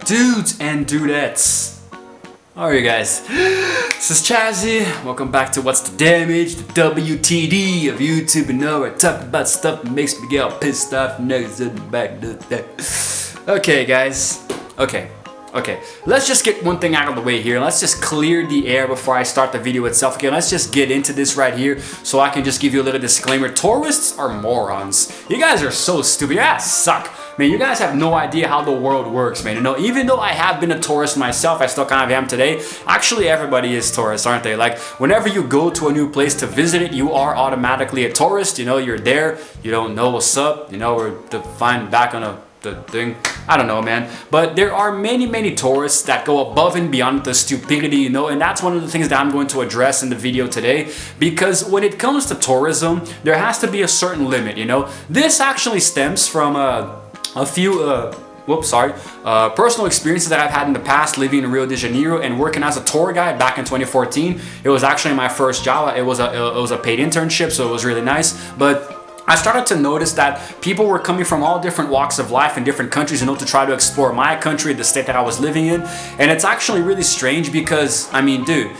dudes and dudettes. How are you guys? This is Chazzy. Welcome back to What's the Damage, the WTD of YouTube. You know, I talk about stuff that makes me get all pissed off. Niggas in the back. Okay, guys. Okay. Let's just get one thing out of the way here. Let's just clear the air before I start the video itself. Okay, let's just get into this right here so I can just give you a little disclaimer. Tourists are morons. You guys are so stupid. You guys suck. Man, you guys have no idea how the world works, man. You know, even though I have been a tourist myself, I still kind of am today. Actually, everybody is tourists, aren't they? Like, whenever you go to a new place to visit it, you are automatically a tourist. You know, you're there, you don't know what's up. You know, we're defined back on the thing. I don't know, man. But there are many tourists that go above and beyond the stupidity, you know, and that's one of the things that I'm going to address in the video today. Because when it comes to tourism, there has to be a certain limit, you know. This actually stems from a few personal experiences that I've had in the past living in Rio de Janeiro and working as a tour guide back in 2014. It was actually my first job. It was a paid internship, so it was really nice. But I started to notice that people were coming from all different walks of life in different countries, you know, to try to explore my country, the state that I was living in. And it's actually really strange because, I mean, dude,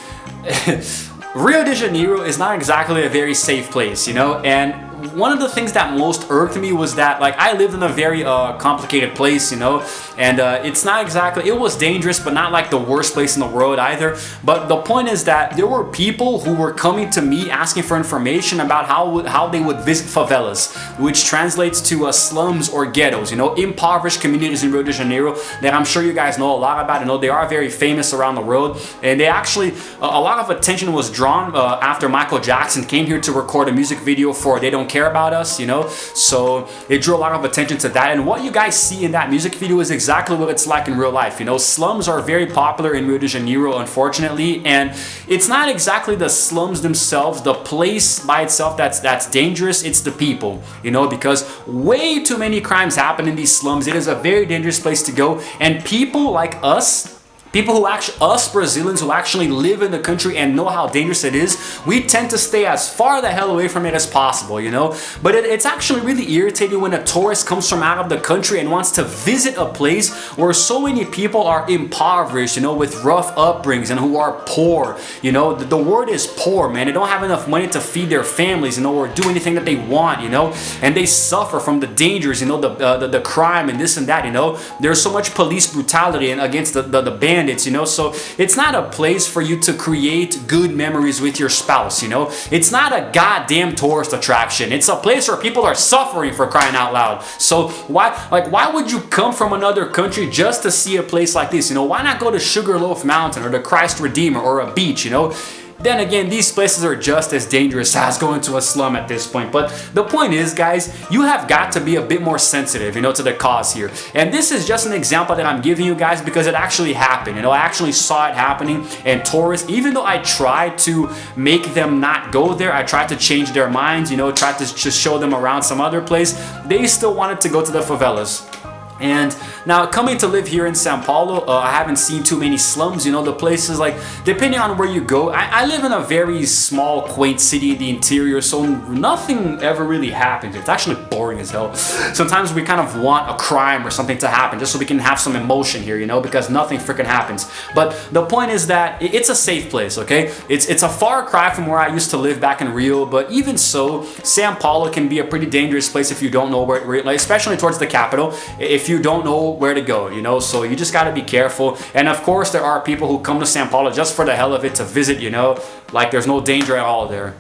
Rio de Janeiro is not exactly a very safe place, you know, and one of the things that most irked me was that, like, I lived in a very complicated place, you know, and it's not exactly, it was dangerous, but not like the worst place in the world either. But the point is that there were people who were coming to me asking for information about how they would visit favelas, which translates to slums or ghettos, you know, impoverished communities in Rio de Janeiro that I'm sure you guys know a lot about. You know, they are very famous around the world, and they actually, a lot of attention was drawn after Michael Jackson came here to record a music video for They Don't Care About Us, you know, so it drew a lot of attention to that. And what you guys see in that music video is exactly what it's like in real life. You know, slums are very popular in Rio de Janeiro, unfortunately, and it's not exactly the slums themselves, the place by itself that's dangerous. It's the people, you know, because way too many crimes happen in these slums. It is a very dangerous place to go, and people like us, us Brazilians who actually live in the country and know how dangerous it is, we tend to stay as far the hell away from it as possible, you know. But it's actually really irritating when a tourist comes from out of the country and wants to visit a place where so many people are impoverished, you know, with rough upbringings and who are poor, you know. The word is poor, man. They don't have enough money to feed their families, you know, or do anything that they want, you know, and they suffer from the dangers, you know, the crime and this and that, you know. There's so much police brutality and against the bandits, you know, so it's not a place for you to create good memories with your spouse, you know. It's not a goddamn tourist attraction. It's a place where people are suffering, for crying out loud. So why would you come from another country just to see a place like this, you know? Why not go to Sugarloaf Mountain or the Christ Redeemer or a beach, you know? Then again, these places are just as dangerous as going to a slum at this point. But the point is, guys, you have got to be a bit more sensitive, you know, to the cause here. And this is just an example that I'm giving you guys because it actually happened. You know, I actually saw it happening. And tourists, even though I tried to make them not go there, I tried to change their minds, you know, tried to just show them around some other place, they still wanted to go to the favelas. And now coming to live here in Sao Paulo, I haven't seen too many slums, you know. The places, like, depending on where you go, I live in a very small, quaint city in the interior, so nothing ever really happens. It's actually boring as hell. Sometimes we kind of want a crime or something to happen just so we can have some emotion here, you know, because nothing freaking happens. But the point is that it's a safe place, okay? It's a far cry from where I used to live back in Rio, but even so, Sao Paulo can be a pretty dangerous place if you don't know where like, especially towards the capital, if you don't know where to go, you know, so you just got to be careful. And of course, there are people who come to Sao Paulo just for the hell of it to visit, you know, like there's no danger at all there.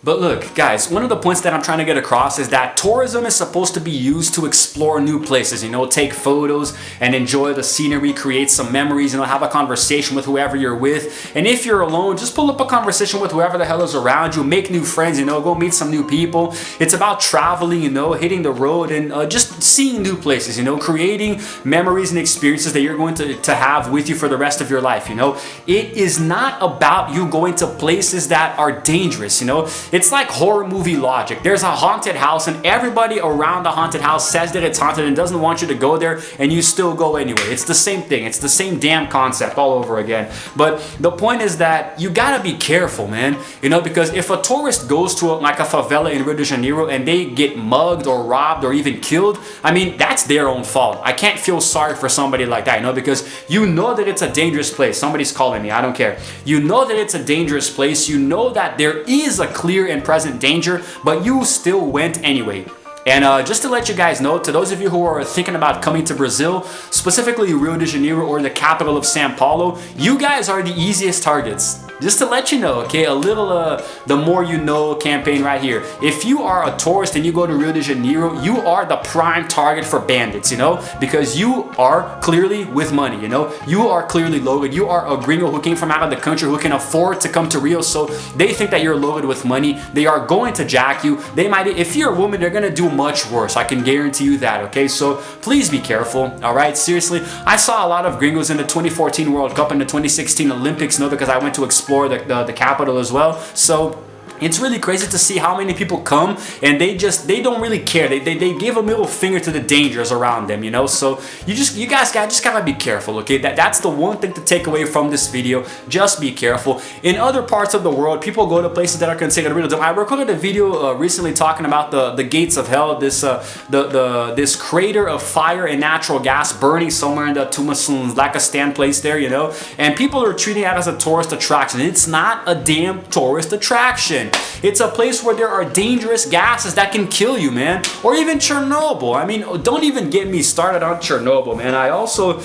But look, guys, one of the points that I'm trying to get across is that tourism is supposed to be used to explore new places, you know, take photos and enjoy the scenery, create some memories, you know, have a conversation with whoever you're with. And if you're alone, just pull up a conversation with whoever the hell is around you, make new friends, you know, go meet some new people. It's about traveling, you know, hitting the road and just seeing new places, you know, creating memories and experiences that you're going to have with you for the rest of your life, you know. It is not about you going to places that are dangerous, you know. it's like horror movie logic. There's a haunted house and everybody around the haunted house says that it's haunted and doesn't want you to go there, and you still go anyway. It's the same thing. It's the same damn concept all over again. But the point is that you gotta be careful, man. You know, because if a tourist goes to like a favela in Rio de Janeiro and they get mugged or robbed or even killed, I mean, that's their own fault. I can't feel sorry for somebody like that, you know, because you know that it's a dangerous place. Somebody's calling me, I don't care. You know that it's a dangerous place. You know that there is a clear and present danger, but you still went anyway. And just to let you guys know, to those of you who are thinking about coming to Brazil, specifically Rio de Janeiro or the capital of Sao Paulo, you guys are the easiest targets. Just to let you know, okay, a little the more you know campaign right here. If you are a tourist and you go to Rio de Janeiro, you are the prime target for bandits, you know, because you are clearly with money, you know, you are clearly loaded. You are a gringo who came from out of the country who can afford to come to Rio, so they think that you're loaded with money. They are going to jack you. They might, if you're a woman, they're gonna do much worse. I can guarantee you that, okay? So please be careful, all right? Seriously, I saw a lot of gringos in the 2014 World Cup and the 2016 Olympics, you know, because I went to explore the capital as well. So it's really crazy to see how many people come and they don't really care. They give a middle finger to the dangers around them, you know. So you guys gotta be careful, okay? That's the one thing to take away from this video. Just be careful. In other parts of the world, people go to places that are considered real dumb. I recorded a video recently talking about the gates of hell, this crater of fire and natural gas burning somewhere in the Tumblr place there, you know. And people are treating it as a tourist attraction. It's not a damn tourist attraction. It's a place where there are dangerous gases that can kill you, man. Or even Chernobyl. I mean, don't even get me started on Chernobyl, man. I also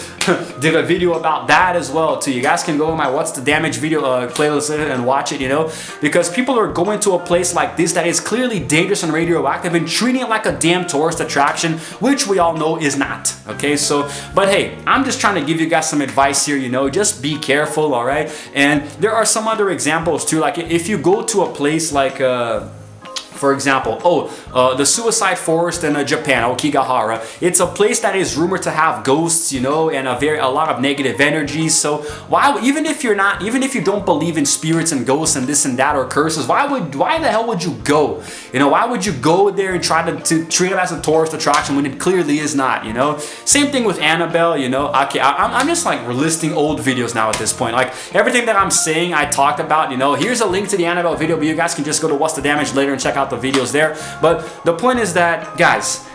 did a video about that as well, too. You guys can go in my What's the Damage video playlist and watch it, you know. Because people are going to a place like this that is clearly dangerous and radioactive and treating it like a damn tourist attraction, which we all know is not. Okay, so, but hey, I'm just trying to give you guys some advice here, you know. Just be careful, all right? And there are some other examples, too. Like, if you go to a place like for example, the suicide forest in Japan, Okigahara. It's a place that is rumored to have ghosts, you know, and a lot of negative energies. So why, even if you don't believe in spirits and ghosts and this and that or curses, why the hell would you go? You know, why would you go there and try to treat it as a tourist attraction when it clearly is not? You know, same thing with Annabelle. You know, okay, I'm just like listing old videos now at this point. Like everything that I'm saying, I talked about. You know, here's a link to the Annabelle video, but you guys can just go to What's the Damage later and check out the videos there. But the point is that, guys,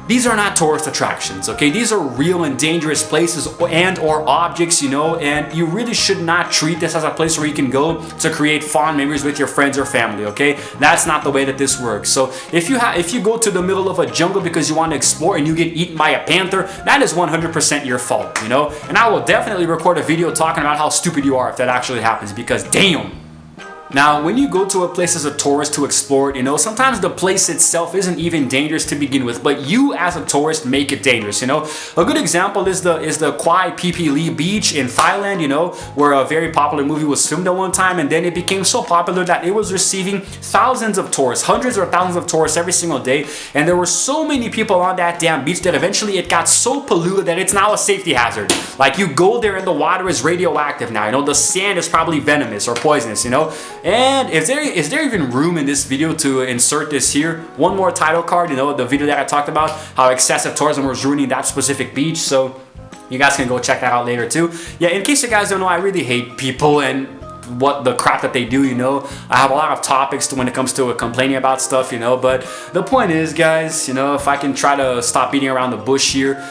these are not tourist attractions, okay? These are real and dangerous places and or objects, you know, and you really should not treat this as a place where you can go to create fond memories with your friends or family, okay? That's not the way that this works. So if you go to the middle of a jungle because you want to explore and you get eaten by a panther, that is 100% your fault, you know? And I will definitely record a video talking about how stupid you are if that actually happens, because damn. Now, when you go to a place as a tourist to explore it, you know, sometimes the place itself isn't even dangerous to begin with, but you as a tourist make it dangerous, you know. A good example is the Kwai Phi Phi beach in Thailand, you know, where a very popular movie was filmed at one time, and then it became so popular that it was receiving thousands of tourists, hundreds or thousands of tourists every single day, and there were so many people on that damn beach that eventually it got so polluted that it's now a safety hazard. Like, you go there and the water is radioactive now, you know, the sand is probably venomous or poisonous, you know. And is there even room in this video to insert this here? One more title card, you know, the video that I talked about, how excessive tourism was ruining that specific beach. So you guys can go check that out later too. Yeah, in case you guys don't know, I really hate people and what the crap that they do, you know. I have a lot of topics when it comes to complaining about stuff, you know. But the point is, guys, you know, if I can try to stop beating around the bush here,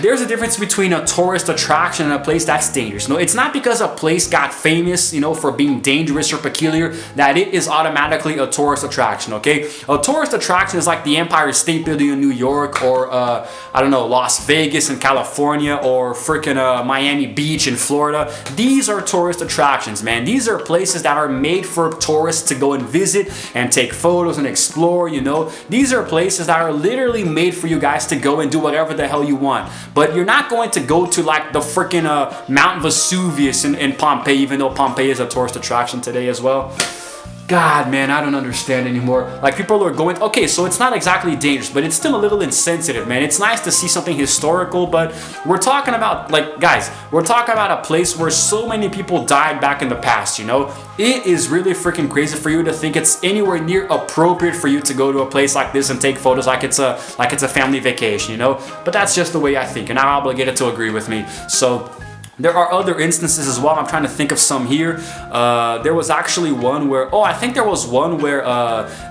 there's a difference between a tourist attraction and a place that's dangerous. No, it's not because a place got famous, you know, for being dangerous or peculiar that it is automatically a tourist attraction, okay? A tourist attraction is like the Empire State Building in New York, or I don't know, Las Vegas in California, or freaking Miami Beach in Florida. These are tourist attractions, man. These are places that are made for tourists to go and visit and take photos and explore, you know. These are places that are literally made for you guys to go and do whatever the hell you want. But you're not going to go to like the freaking Mount Vesuvius in Pompeii, even though Pompeii is a tourist attraction today as well. God, man, I don't understand anymore. Like, people are going, okay, so it's not exactly dangerous, but it's still a little insensitive, man. It's nice to see something historical, but we're talking about, like, guys, we're talking about a place where so many people died back in the past, you know? It is really freaking crazy for you to think it's anywhere near appropriate for you to go to a place like this and take photos like it's a family vacation, you know? But that's just the way I think, and I'm obligated to agree with me. So there are other instances as well. I'm trying to think of some here. There was actually one where, I think there was one where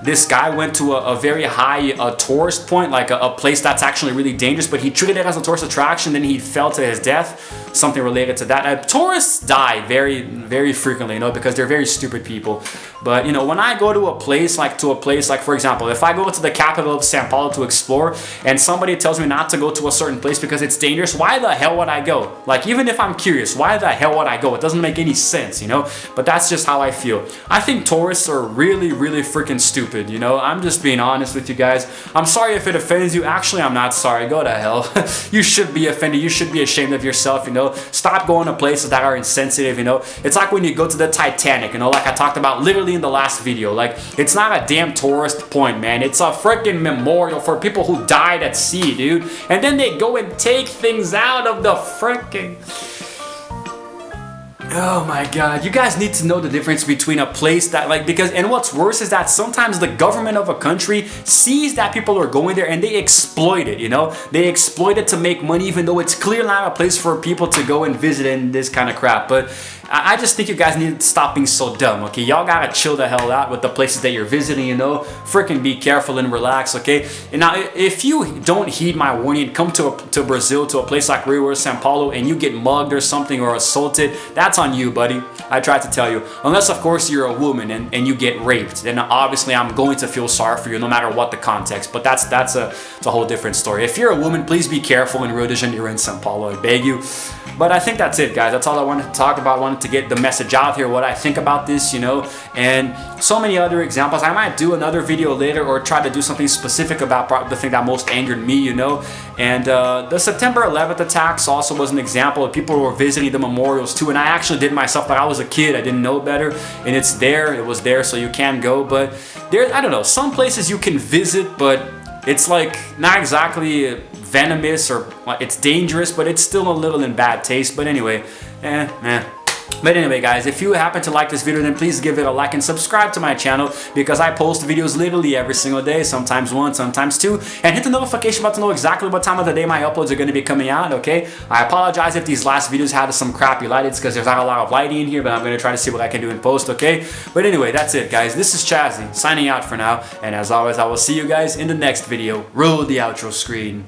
this guy went to a very high tourist point, like a place that's actually really dangerous, but he treated it as a tourist attraction, then he fell to his death. Something related to that. Tourists die very, very frequently, you know, because they're very stupid people. But, you know, when I go to a place like, for example, if I go to the capital of Sao Paulo to explore and somebody tells me not to go to a certain place because it's dangerous, why the hell would I go? Like, even if I'm curious, why the hell would I go? It doesn't make any sense, you know? But that's just how I feel. I think tourists are really, really freaking stupid, you know? I'm just being honest with you guys. I'm sorry if it offends you. Actually, I'm not sorry. Go to hell. You should be offended. You should be ashamed of yourself, you know? Stop going to places that are insensitive, you know? It's like when you go to the Titanic, you know, like I talked about literally in the last video. Like, it's not a damn tourist point, man. It's a freaking memorial for people who died at sea, dude. And then they go and take things out of the freaking... Oh my God, you guys need to know the difference between a place that, like, because, and what's worse is that sometimes the government of a country sees that people are going there and they exploit it, you know? They exploit it to make money even though it's clearly not a place for people to go and visit and this kind of crap. But I just think you guys need to stop being so dumb, okay? Y'all gotta chill the hell out with the places that you're visiting, you know? Freaking be careful and relax, okay? And now, if you don't heed my warning and come to Brazil, to a place like Rio or Sao Paulo, and you get mugged or something or assaulted, that's on you, buddy. I tried to tell you. Unless, of course, you're a woman and you get raped, then obviously I'm going to feel sorry for you no matter what the context. But that's a whole different story. If you're a woman, please be careful in Rio de Janeiro and Sao Paulo, I beg you. But I think that's it, guys. That's all I wanted to talk about. I wanted to get the message out here, what I think about this, you know, and so many other examples. I might do another video later or try to do something specific about the thing that most angered me, you know. And the September 11th attacks also was an example of people who were visiting the memorials too. And I actually did myself, but I was a kid. I didn't know better. And it's there. It was there, so you can go. But there, I don't know, some places you can visit, but it's like not exactly venomous, or it's dangerous, but it's still a little in bad taste. But anyway, But anyway, guys, if you happen to like this video, then please give it a like and subscribe to my channel, because I post videos literally every single day, sometimes one, sometimes two, and hit the notification button to know exactly what time of the day my uploads are going to be coming out, okay? I apologize if these last videos had some crappy light. It's because there's not a lot of lighting in here, but I'm going to try to see what I can do in post, okay? But anyway, that's it, guys. This is Chazzy, signing out for now, and as always, I will see you guys in the next video. Roll the outro screen.